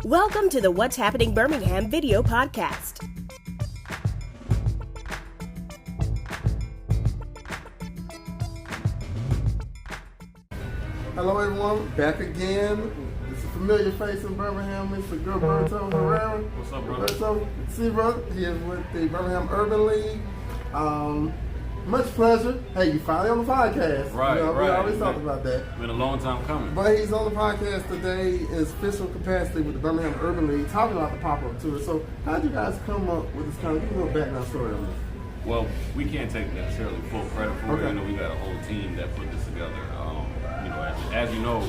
Welcome to the What's Happening Birmingham video podcast. Hello everyone, back again. It's a familiar face in Birmingham, Mr. Gilberto Herrera. What's up, brother? Gilberto, see brother, he is with the Birmingham Urban League. Much pleasure. Hey, you finally on the podcast. Right, We right. always talked about that. Been a long time coming. But he's on the podcast today in his official capacity with the Birmingham Urban League, talking about the pop-up tour. So how did you guys come up with this kind of, give me a little background story on this? Well, we can't take necessarily full credit for Okay. it. You know, we got a whole team that put this together. As you know,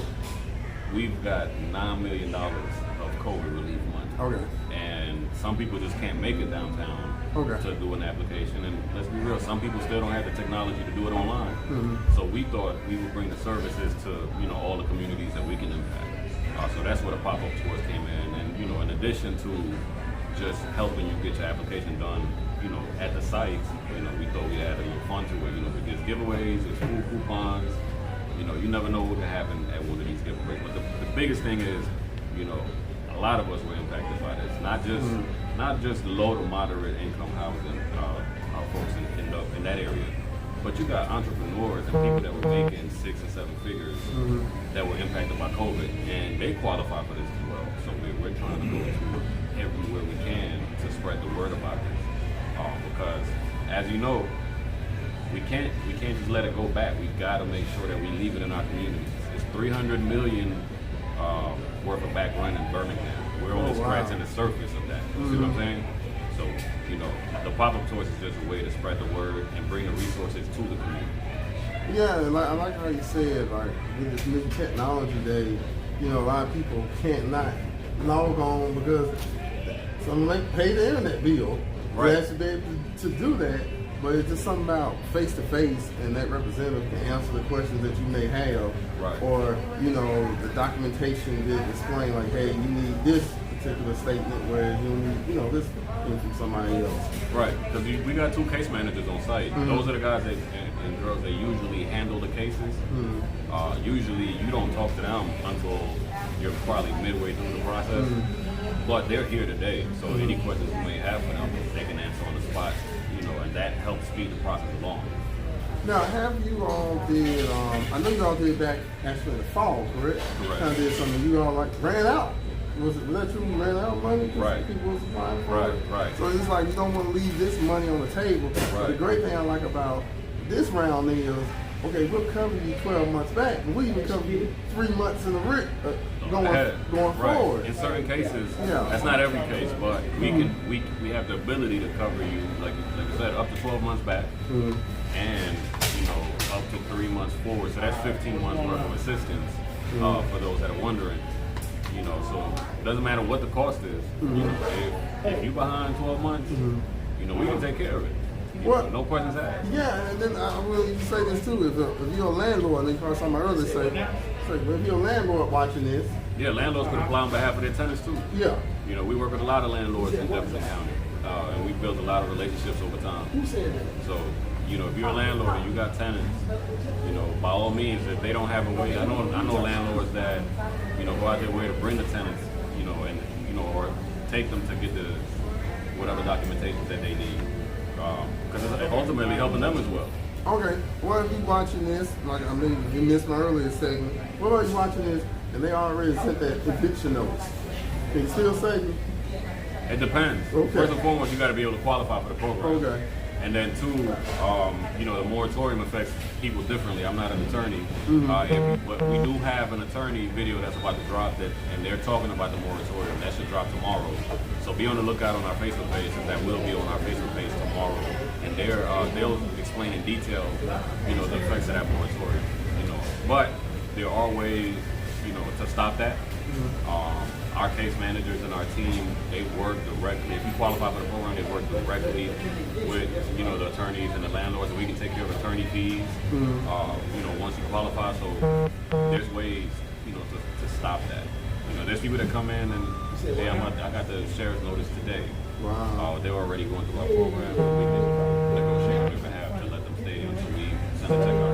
we've got $9 million of COVID relief money. Okay. And some people just can't make it downtown to do an application. And let's be real, some people still don't have the technology to do it online. Mm-hmm. So we thought we would bring the services to, all the communities that we can impact. So that's where the pop-up tours came in. And, in addition to just helping you get your application done, at the sites, we thought we'd add a little fun to it. We give giveaways, there's food coupons. You never know what can happen at one of these giveaways. But the biggest thing is, a lot of us were impacted by this. Not just low to moderate income housing, our folks in that area, but you got entrepreneurs and people that were making 6 and 7 figures that were impacted by COVID, and they qualify for this as well. So we're trying to go to everywhere we can to spread the word about this, because as you know, we can't just let it go back. We got to make sure that we leave it in our communities. It's $300 million worth of back rent in Birmingham. We're only scratching the surface of that. You see what I'm saying? So, the pop-up tours is just a way to spread the word and bring the resources to the community. Yeah, I like how you said, like, with this new technology day, a lot of people can't not log on because some of them pay the internet bill. Right. They have to be able to do that. But it's just something about face-to-face, and that representative can answer the questions that you may have. Right. Or, the documentation that explain, like, hey, you need this particular statement, whereas you need, this from somebody else. Right, because we got 2 case managers on site. Those are the guys and girls that usually handle the cases. Usually you don't talk to them until you're probably midway through the process. But they're here today, so any questions you may have for them, they can answer on the spot. And that helps speed the process along. Now, have you all did, I know you all did back actually in the fall, correct? Correct. Kind of did something, you all ran out. Was that true? Ran out of money? Right. People was applying for it? Right. So it's like you don't want to leave this money on the table. Right. But the great thing I like about this round is, okay, we'll cover you 12 months back, but we even cover you 3 months in the going forward. In certain cases, that's not every case, but we have the ability to cover you, like you said, up to 12 months back, and up to 3 months forward. So that's 15 months worth of assistance for those that are wondering. So it doesn't matter what the cost is. If you behind 12 months, we can take care of it. No questions asked. Yeah, and then I will say this too: if you're a landlord, and you probably saw my earlier say, if you're a landlord watching this, landlords could apply on behalf of their tenants too. Yeah. We work with a lot of landlords in Jefferson County, and we built a lot of relationships over time. Who said that? So, if you're a landlord and you got tenants, by all means, if they don't have a way, I know landlords that, go out their way to bring the tenants, or take them to get the whatever documentation that they need, because it's ultimately helping them as well. Okay, well, if you're watching this, like I mean, you missed my earlier segment. What about you watching this and they already sent that eviction notice? Can you still save you? It depends. Okay. First and foremost, you got to be able to qualify for the program. Okay. And then 2, the moratorium affects people differently. I'm not an attorney, but we do have an attorney video that's about to drop and they're talking about the moratorium. That should drop tomorrow. So be on the lookout on our Facebook page, and that will be on our Facebook page tomorrow. And they'll explain in detail, the effects of that moratorium. But there are ways, to stop that. Our case managers and our team, they work directly. If you qualify for the program, they work directly with, the attorneys and the landlords, and we can take care of attorney fees, once you qualify. So there's ways, to stop that. There's people that come in and say, hey, I got the sheriff's notice today. Wow. They're already going through our program, and we can negotiate on their behalf to let them stay until we send a check out.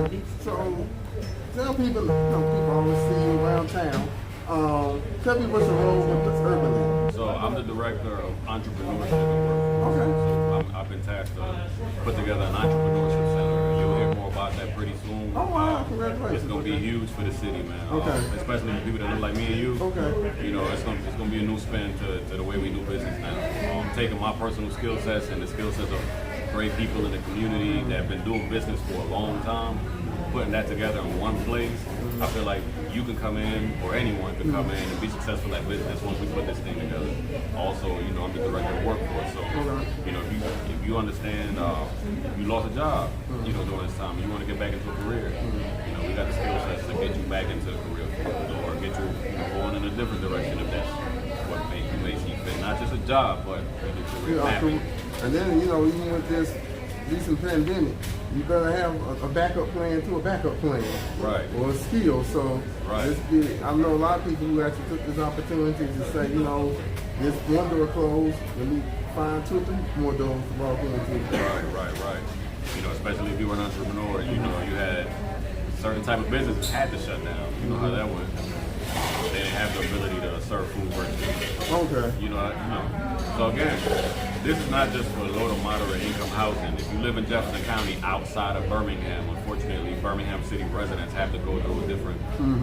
Okay. So tell people, people always see you around town. Tell me what's your role with the Urban League. So I'm the director of entrepreneurship at work. Okay. So I've been tasked to put together an entrepreneurship center. You'll hear more about that pretty soon. Oh wow, congratulations. It's gonna be huge for the city, man. Okay. Especially the people that look like me and you. Okay. You know, it's gonna be a new spin to the way we do business now. Taking my personal skill sets and the skill sets of great people in the community that have been doing business for a long time, putting that together in one place. I feel like you can come in, or anyone can come in and be successful at business once we put this thing together. Also, you know, I'm the director of workforce, so you know, if you understand, you lost a job, you know, during this time, and you want to get back into a career, you know, we got the skill sets to get you back into a career field, or get you, going in a different direction if that's what you may see fit. Not just a job, but a career mapping. And then, you know, even with this recent pandemic, you better have a backup plan to a backup plan. Right. Or a skill. So right. I know a lot of people who actually took this opportunity to say, you know, this one door closed, let me find 2 or 3 more doors to walk into. Right. You know, especially if you were an entrepreneur, you know, you had certain type of businesses had to shut down. You know how that went. They didn't have the ability to serve food virtually. Okay. You know. So again, this is not just for low to moderate income housing. If you live in Jefferson County outside of Birmingham, unfortunately, Birmingham City residents have to go through a different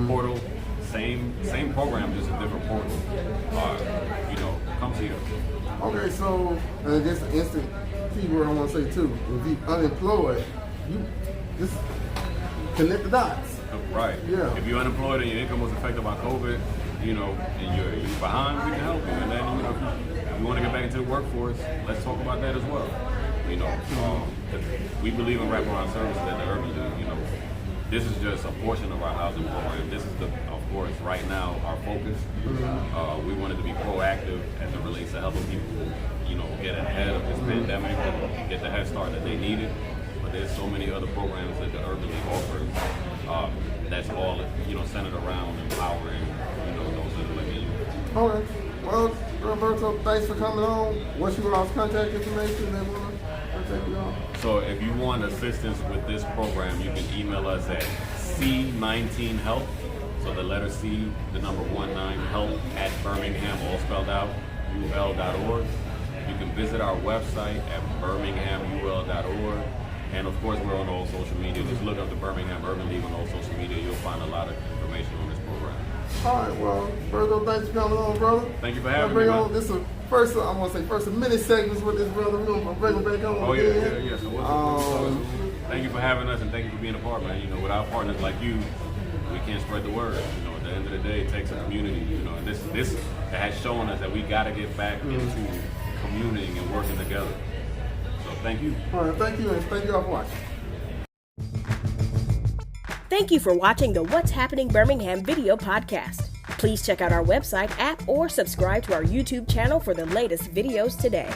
portal. Same program, just a different portal. You know, comes here. Okay, so this instant keyword I want to say too. If you're unemployed, you just connect the dots. Right. Yeah. If you're unemployed and your income was affected by COVID, you know, and you're behind, we can help you. And then, you know, if you want to get back into the workforce, let's talk about that as well. You know, we believe in wraparound services at the Urban League. You know, this is just a portion of our housing program. This is of course, right now our focus. We wanted to be proactive as it relates to helping people, you know, get ahead of this pandemic and get the head start that they needed. But there's so many other programs that the Urban League offers. That's all, you know, centered around empowering, you know, those that are like you. All right. Well, Gilberto, thanks for coming on. What's your contact information they want to contact you on? So if you want assistance with this program, you can email us at C19help. So the letter C, the number 19 help at Birmingham, all spelled out, ul.org. You can visit our website at birminghamul.org. And of course, we're on all social media. Just look up the Birmingham Urban League on all social media. You'll find a lot of information on this program. All right, well, Gilberto, thanks for coming on, brother. Thank you for having me. This is first, I want to say, first of many segments with this brother. We're going to bring him back on. Oh, yeah. So thank you for having us, and thank you for being a part, man. You know, without partners like you, we can't spread the word. You know, at the end of the day, it takes a community. You know, and this has shown us that we got to get back into communing and working together. So thank you. All right, thank you, and thank you all for watching. Thank you for watching the What's Happening Birmingham video podcast. Please check out our website, app, or subscribe to our YouTube channel for the latest videos today.